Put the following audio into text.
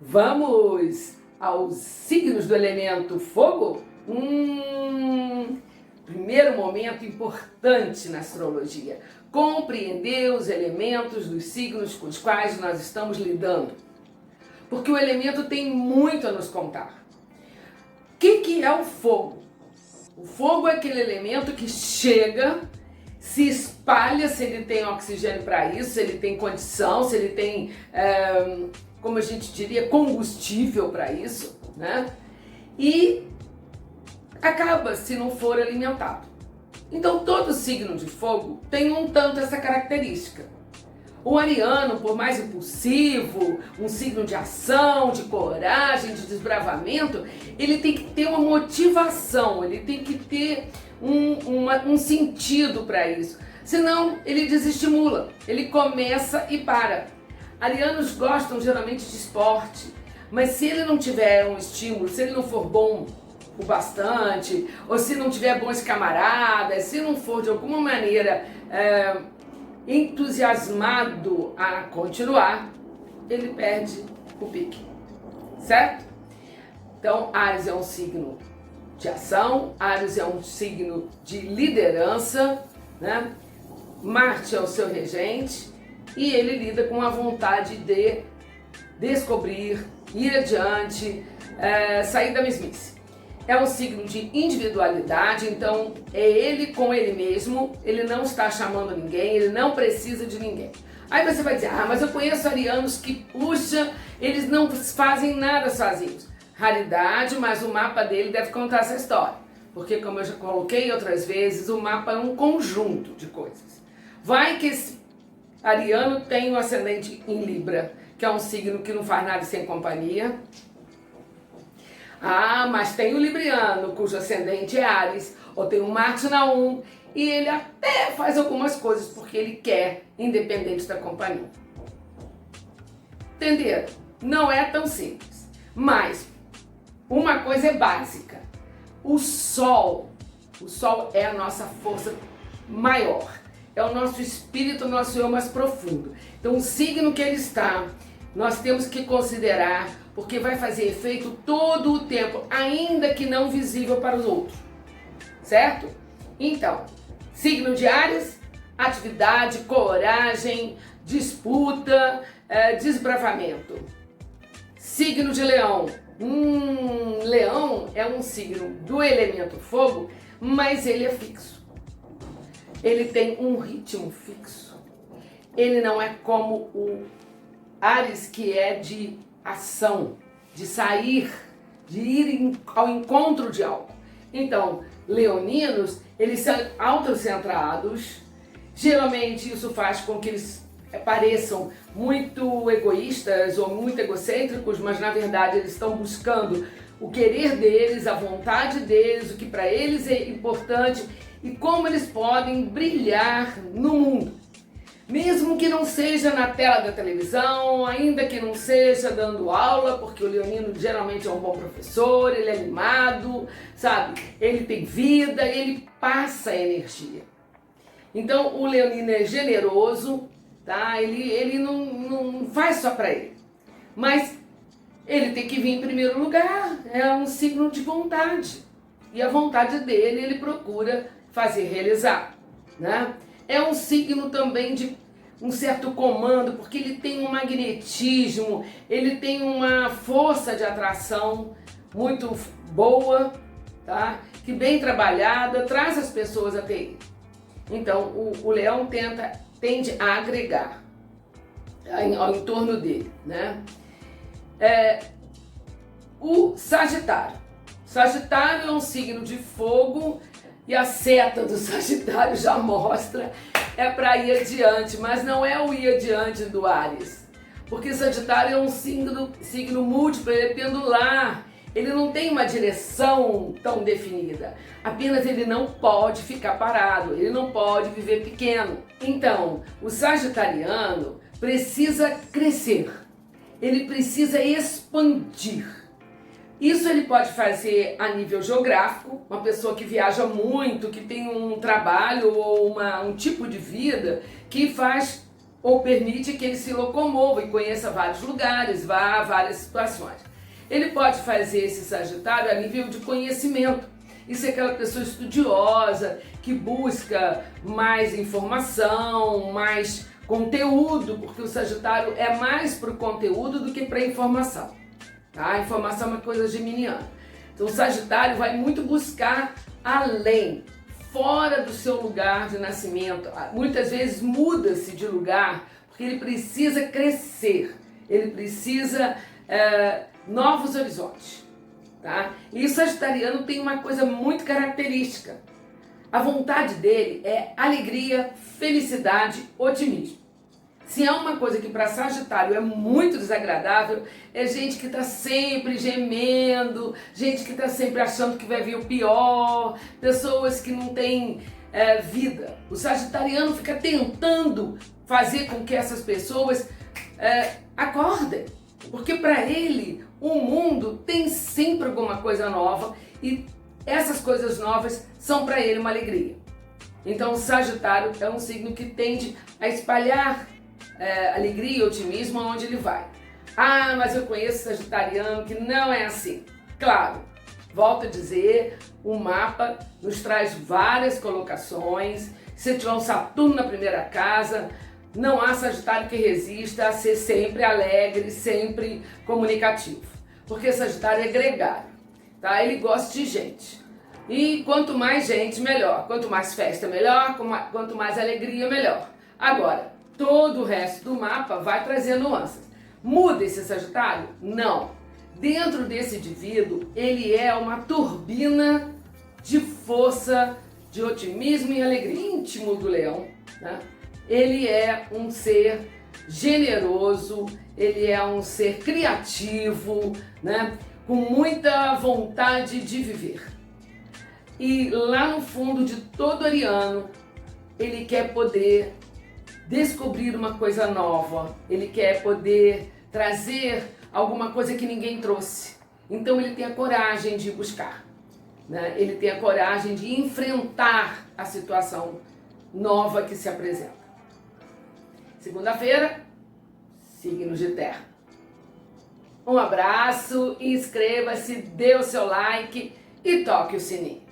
Vamos aos signos do elemento fogo? Primeiro momento importante na astrologia. Compreender os elementos dos signos com os quais nós estamos lidando. Porque o elemento tem muito a nos contar. O que é o fogo? O fogo é aquele elemento que chega, se espalha, se ele tem oxigênio para isso, se ele tem condição, se ele tem, como a gente diria, combustível para isso, né? E acaba se não for alimentado. Então todo signo de fogo tem um tanto essa característica. O ariano, por mais impulsivo, um signo de ação, de coragem, de desbravamento, ele tem que ter uma motivação, ele tem que ter um sentido para isso. Senão ele desestimula, ele começa e para. Arianos gostam geralmente de esporte, mas se ele não tiver um estímulo, se ele não for bom o bastante, ou se não tiver bons camaradas, se não for de alguma maneira entusiasmado a continuar, ele perde o pique, certo? Então, Áries é um signo de ação, Áries é um signo de liderança, né? Marte é o seu regente e ele lida com a vontade de descobrir, ir adiante, sair da mesmice. É um signo de individualidade, então é ele com ele mesmo, ele não está chamando ninguém, ele não precisa de ninguém. Aí você vai dizer, mas eu conheço arianos que, puxa, eles não fazem nada sozinhos. Raridade, mas o mapa dele deve contar essa história. Porque, como eu já coloquei outras vezes, o mapa é um conjunto de coisas. Vai que esse ariano tem um ascendente em Libra, que é um signo que não faz nada sem companhia. Mas tem o Libriano, cujo ascendente é Áries, ou tem o Marte na 1, e ele até faz algumas coisas porque ele quer, independente da companhia. Entenderam? Não é tão simples. Mas uma coisa é básica. O Sol é a nossa força maior. É o nosso espírito, o nosso eu mais profundo. Então o signo que ele está, nós temos que considerar, porque vai fazer efeito todo o tempo, ainda que não visível para os outros, certo? Então, signo de Áries, atividade, coragem, disputa, desbravamento. Signo de Leão, Leão é um signo do elemento fogo, mas ele é fixo. Ele tem um ritmo fixo. Ele não é como o Áries, que é de ação, de sair, de ir ao encontro de algo. Então, leoninos, eles são autocentrados, geralmente isso faz com que eles pareçam muito egoístas ou muito egocêntricos, mas na verdade eles estão buscando o querer deles, a vontade deles, o que para eles é importante e como eles podem brilhar no mundo. Mesmo que não seja na tela da televisão, ainda que não seja dando aula, porque o leonino geralmente é um bom professor, ele é animado, sabe? Ele tem vida, ele passa energia. Então o leonino é generoso, tá? Ele não faz só para ele, mas ele tem que vir em primeiro lugar, é um signo de vontade. E a vontade dele ele procura fazer realizar, né? É um signo também de um certo comando, porque ele tem um magnetismo, ele tem uma força de atração muito boa, tá? Que bem trabalhada, traz as pessoas até ele. Então, o leão tende a agregar ao entorno dele, né? O Sagitário. Sagitário é um signo de fogo e a seta do Sagitário já mostra para ir adiante, mas não é o ir adiante do Áries, porque Sagitário é um signo múltiplo, ele é pendular, ele não tem uma direção tão definida, apenas ele não pode ficar parado, ele não pode viver pequeno. Então, o sagitariano precisa crescer, ele precisa expandir. Isso ele pode fazer a nível geográfico, uma pessoa que viaja muito, que tem um trabalho ou um tipo de vida que faz ou permite que ele se locomova e conheça vários lugares, vá a várias situações. Ele pode fazer esse Sagitário a nível de conhecimento. Isso é aquela pessoa estudiosa, que busca mais informação, mais conteúdo, porque o Sagitário é mais para o conteúdo do que para a informação. Tá? A informação é uma coisa geminiana. Então o Sagitário vai muito buscar além, fora do seu lugar de nascimento. Muitas vezes muda-se de lugar porque ele precisa crescer, ele precisa novos horizontes. Tá? E o Sagitariano tem uma coisa muito característica. A vontade dele é alegria, felicidade, otimismo. Se há uma coisa que para Sagitário é muito desagradável, é gente que está sempre gemendo, gente que está sempre achando que vai vir o pior, pessoas que não têm vida. O Sagitariano fica tentando fazer com que essas pessoas acordem, porque para ele o mundo tem sempre alguma coisa nova e essas coisas novas são para ele uma alegria. Então o Sagitário é um signo que tende a espalhar alegria e otimismo aonde ele vai. Ah, mas eu conheço Sagitariano que não é assim. Claro, volto a dizer, o mapa nos traz várias colocações. Se tiver um Saturno na primeira casa, não há Sagitário que resista a ser sempre alegre, sempre comunicativo. Porque Sagitário é gregário, tá? Ele gosta de gente. E quanto mais gente, melhor. Quanto mais festa, melhor. Quanto mais alegria, melhor. Agora, todo o resto do mapa vai trazer nuances. Muda esse Sagitário? Não. Dentro desse indivíduo, ele é uma turbina de força, de otimismo e alegria. Íntimo do Leão, né? Ele é um ser generoso, ele é um ser criativo, né? Com muita vontade de viver. E lá no fundo de todo ariano, ele quer poder descobrir uma coisa nova, ele quer poder trazer alguma coisa que ninguém trouxe. Então ele tem a coragem de buscar, né? Ele tem a coragem de enfrentar a situação nova que se apresenta. Segunda-feira, signos de terra. Um abraço, inscreva-se, dê o seu like e toque o sininho.